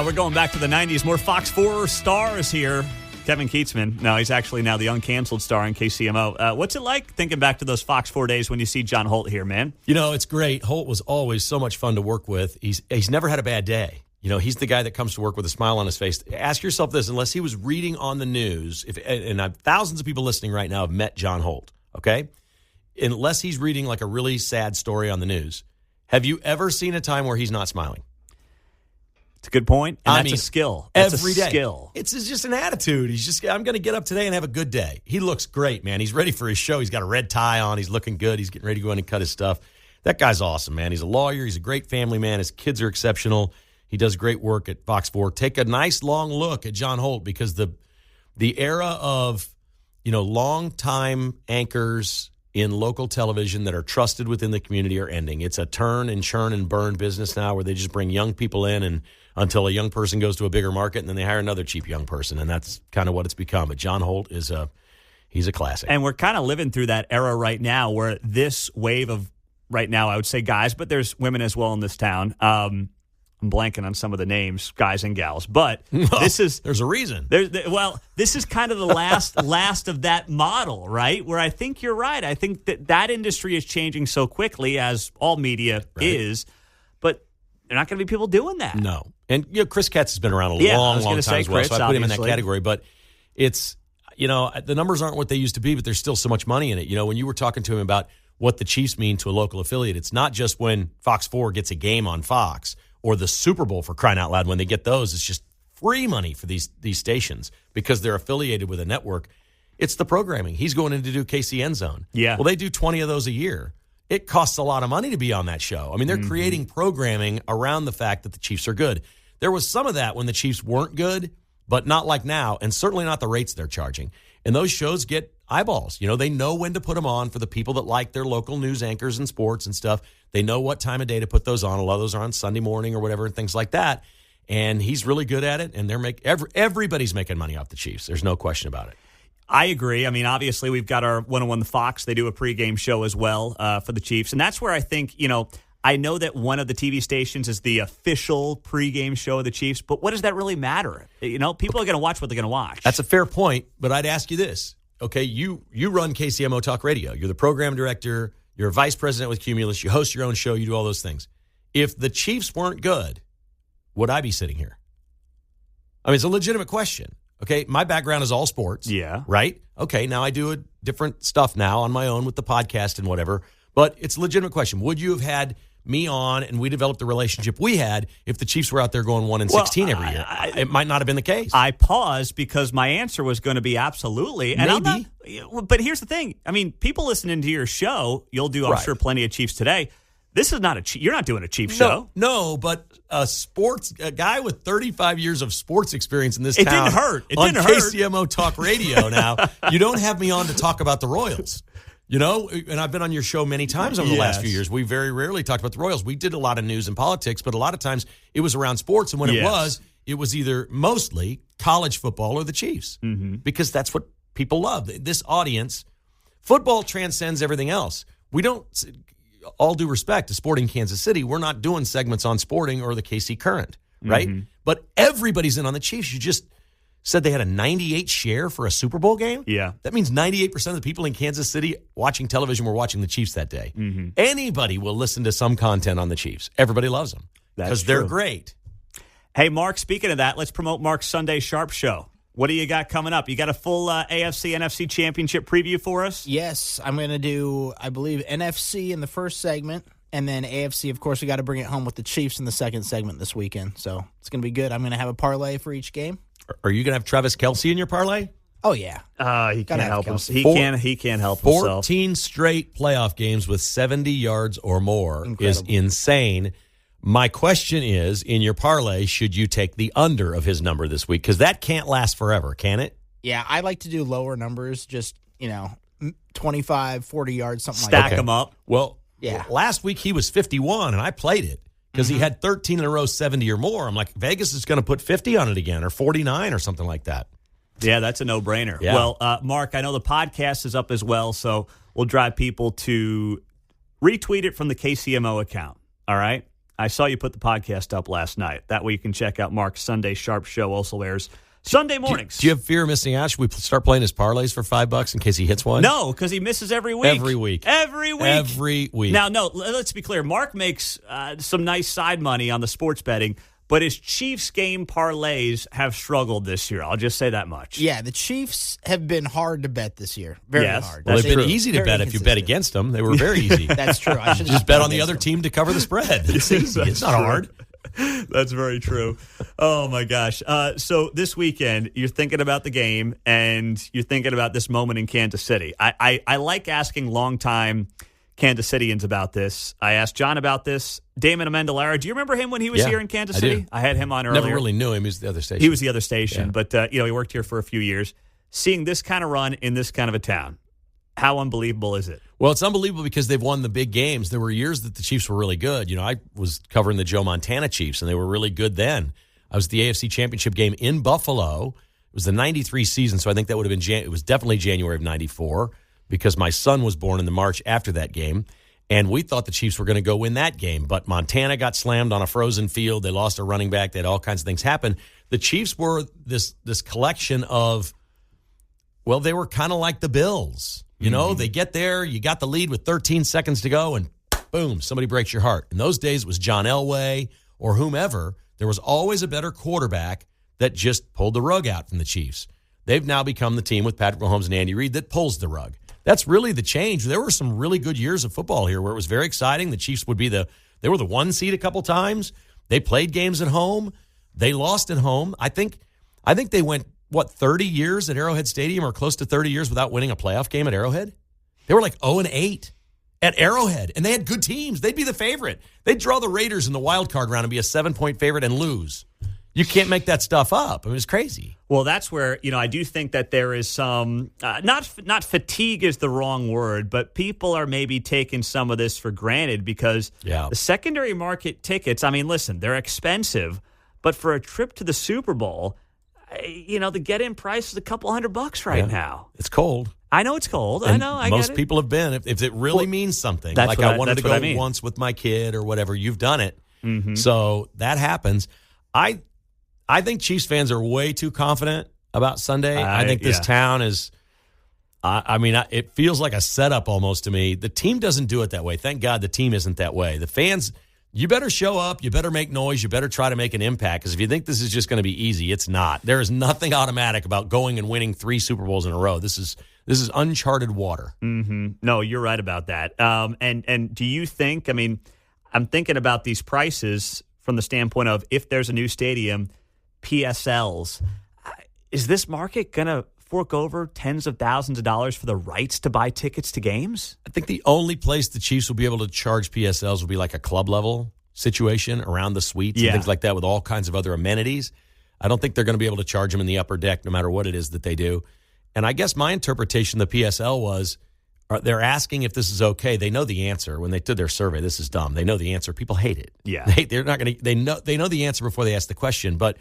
We're going back to the 90s. More Fox 4 stars here. Kevin Kietzman. No, he's actually now the uncanceled star on KCMO. What's it like thinking back to those Fox 4 days when you see John Holt here, man? You know, it's great. Holt was always so much fun to work with. He's never had a bad day. You know, he's the guy that comes to work with a smile on his face. Ask yourself this, unless he was reading on the news, and thousands of people listening right now have met John Holt, okay? Unless he's reading like a really sad story on the news, have you ever seen a time where he's not smiling? It's a good point, and that's a skill. That's every a day. Skill. It's just an attitude. He's just, I'm going to get up today and have a good day. He looks great, man. He's ready for his show. He's got a red tie on. He's looking good. He's getting ready to go in and cut his stuff. That guy's awesome, man. He's a lawyer. He's a great family man. His kids are exceptional. He does great work at Fox 4. Take a nice long look at John Holt, because the era of, long-time anchors in local television that are trusted within the community are ending. It's a turn and churn and burn business now, where they just bring young people in and until a young person goes to a bigger market, and then they hire another cheap young person, and that's kind of what it's become. But John Holt he's a classic. And we're kind of living through that era right now, where this wave of, right now, I would say guys, but there's women as well in this town. I'm blanking on some of the names, guys and gals, but there's a reason. This is kind of the last of that model, right? Where I think you're right. I think that industry is changing so quickly, as all media is, but there are not going to be people doing that. No. And Chris Katz has been around a long time as well, so I put him in that category. But it's, the numbers aren't what they used to be, but there's still so much money in it. When you were talking to him about what the Chiefs mean to a local affiliate, it's not just when Fox 4 gets a game on Fox, or the Super Bowl, for crying out loud. When they get those, it's just free money for these stations because they're affiliated with a network. It's the programming. He's going in to do KC End Zone. Yeah. Well, they do 20 of those a year. It costs a lot of money to be on that show. I mean, they're creating programming around the fact that the Chiefs are good. There was some of that when the Chiefs weren't good, but not like now, and certainly not the rates they're charging. And those shows get eyeballs. They know when to put them on for the people that like their local news anchors and sports and stuff. They know what time of day to put those on. A lot of those are on Sunday morning or whatever and things like that. And he's really good at it, and everybody's making money off the Chiefs. There's no question about it. I agree. I mean, obviously, we've got our 101 The Fox. They do a pregame show as well for the Chiefs. And that's where I think, I know that one of the TV stations is the official pregame show of the Chiefs, but what does that really matter? People are going to watch what they're going to watch. That's a fair point, but I'd ask you this. Okay, you run KCMO Talk Radio. You're the program director. You're a vice president with Cumulus. You host your own show. You do all those things. If the Chiefs weren't good, would I be sitting here? I mean, it's a legitimate question. Okay, my background is all sports. Yeah. Right? Okay, now I do different stuff now on my own with the podcast and whatever, but it's a legitimate question. Would you have had me on and we developed the relationship we had if the Chiefs were out there going 1-16 every year? It might not have been the case. I paused because my answer was going to be absolutely. And maybe. But here's the thing. I mean, people listening to your show, you'll do, I'm sure, plenty of Chiefs today. This is not you're not doing a Chiefs show. No, but a guy with 35 years of sports experience in this town. It didn't hurt. It on didn't hurt. KCMO Talk Radio now. You don't have me on to talk about the Royals. And I've been on your show many times over the last few years. We very rarely talked about the Royals. We did a lot of news and politics, but a lot of times it was around sports. And when it was either mostly college football or the Chiefs, because that's what people love. This audience, football transcends everything else. We don't, all due respect to Sporting Kansas City, we're not doing segments on Sporting or the KC Current, right? But everybody's in on the Chiefs. You just said they had a 98 share for a Super Bowl game? Yeah. That means 98% of the people in Kansas City watching television were watching the Chiefs that day. Anybody will listen to some content on the Chiefs. Everybody loves them because they're great. Hey, Mark, speaking of that, let's promote Mark's Sunday Sharp Show. What do you got coming up? You got a full AFC, NFC championship preview for us? Yes, I'm going to do, I believe, NFC in the first segment. And then AFC, of course, we got to bring it home with the Chiefs in the second segment this weekend. So it's going to be good. I'm going to have a parlay for each game. Are you going to have Travis Kelce in your parlay? Oh, yeah. He can't help himself. He can't help himself. 14 straight playoff games with 70 yards or more is insane. My question is, in your parlay, should you take the under of his number this week? Because that can't last forever, can it? Yeah, I like to do lower numbers, just, 25, 40 yards, something like that. Stack them up. Well, last week he was 51, and I played it. Because he had 13 in a row, 70 or more. I'm like, Vegas is going to put 50 on it again, or 49 or something like that. Yeah, that's a no-brainer. Yeah. Well, Mark, I know the podcast is up as well, so we'll drive people to retweet it from the KCMO account, all right? I saw you put the podcast up last night. That way you can check out Mark's Sunday Sharp Show. Also airs Sunday mornings. Do you have fear of missing out? Should we start playing his parlays for $5 in case he hits one? No, because he misses every week. Every week. Now, no, let's be clear. Mark makes some nice side money on the sports betting, but his Chiefs game parlays have struggled this year. I'll just say that much. Yeah, the Chiefs have been hard to bet this year. Very hard. Well, they've been easy to bet if you bet against them. They were very easy. That's true. I should just bet on the other team to cover the spread. It's easy. It's not hard. That's very true. Oh, my gosh. So this weekend, you're thinking about the game, and you're thinking about this moment in Kansas City. I like asking longtime Kansas Cityans about this. I asked John about this. Damon Amendolara, do you remember him when he was here in Kansas City? I had him on earlier. Never really knew him. He was the other station. He was the other station, but he worked here for a few years. Seeing this kind of run in this kind of a town, how unbelievable is it? Well, it's unbelievable because they've won the big games. There were years that the Chiefs were really good. I was covering the Joe Montana Chiefs, and they were really good then. I was at the AFC Championship game in Buffalo. It was the 93 season, so I think that would have been it was definitely January of 94 because my son was born in the March after that game. And we thought the Chiefs were going to go win that game. But Montana got slammed on a frozen field. They lost a running back. They had all kinds of things happen. The Chiefs were this collection of, well, they were kind of like the Bills. They get there, you got the lead with 13 seconds to go, and boom, somebody breaks your heart. In those days, it was John Elway or whomever. There was always a better quarterback that just pulled the rug out from the Chiefs. They've now become the team with Patrick Mahomes and Andy Reid that pulls the rug. That's really the change. There were some really good years of football here where it was very exciting. The Chiefs would be they were the 1 seed a couple times. They played games at home. They lost at home. I think they went 30 years at Arrowhead Stadium or close to 30 years without winning a playoff game at Arrowhead? They were like 0-8 at Arrowhead, and they had good teams. They'd be the favorite. They'd draw the Raiders in the wild card round and be a 7-point favorite and lose. You can't make that stuff up. I mean, it's crazy. Well, that's where, I do think that there is some, not fatigue is the wrong word, but people are maybe taking some of this for granted because the secondary market tickets, I mean, listen, they're expensive, but for a trip to the Super Bowl, the get-in price is a couple $100 right now. It's cold. I know it's cold. And I most get it. people have been. If it really means something, like I wanted to go once with my kid or whatever, you've done it. Mm-hmm. So that happens. I think Chiefs fans are way too confident about Sunday. I think this town is it feels like a setup almost to me. The team doesn't do it that way. Thank God the team isn't that way. The fans, you better show up. You better make noise. You better try to make an impact because if you think this is just going to be easy, it's not. There is nothing automatic about going and winning 3 Super Bowls in a row. This is uncharted water. Mm-hmm. No, you're right about that. And do you think, I'm thinking about these prices from the standpoint of if there's a new stadium, PSLs, is this market going to fork over tens of thousands of dollars for the rights to buy tickets to games? I think the only place the Chiefs will be able to charge PSLs will be like a club level situation around the suites and things like that with all kinds of other amenities. I don't think they're going to be able to charge them in the upper deck no matter what it is that they do. And I guess my interpretation of the PSL was they're asking if this is okay. They know the answer when they did their survey. This is dumb. They know the answer. People hate it. Yeah, they're not going to. They know the answer before they ask the question. But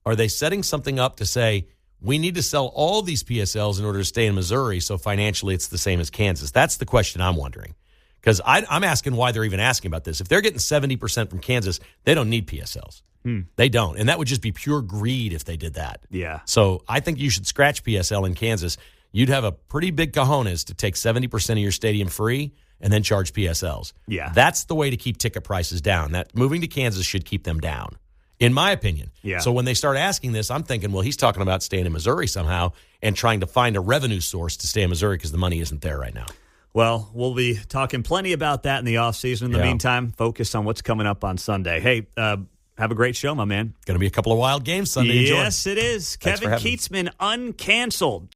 are they setting something up to say we need to sell all these PSLs in order to stay in Missouri so financially it's the same as Kansas? That's the question I'm wondering. Because I'm asking why they're even asking about this. If they're getting 70% from Kansas, they don't need PSLs. They don't. And that would just be pure greed if they did that. Yeah. So I think you should scratch PSL in Kansas. You'd have a pretty big cojones to take 70% of your stadium free and then charge PSLs. Yeah. That's the way to keep ticket prices down. That moving to Kansas should keep them down, in my opinion. Yeah. So when they start asking this, I'm thinking, well, he's talking about staying in Missouri somehow and trying to find a revenue source to stay in Missouri because the money isn't there right now. Well, we'll be talking plenty about that in the offseason. In the meantime, focus on what's coming up on Sunday. Hey, have a great show, my man. Going to be a couple of wild games Sunday. Yes, it is. Kevin Kietzman uncanceled.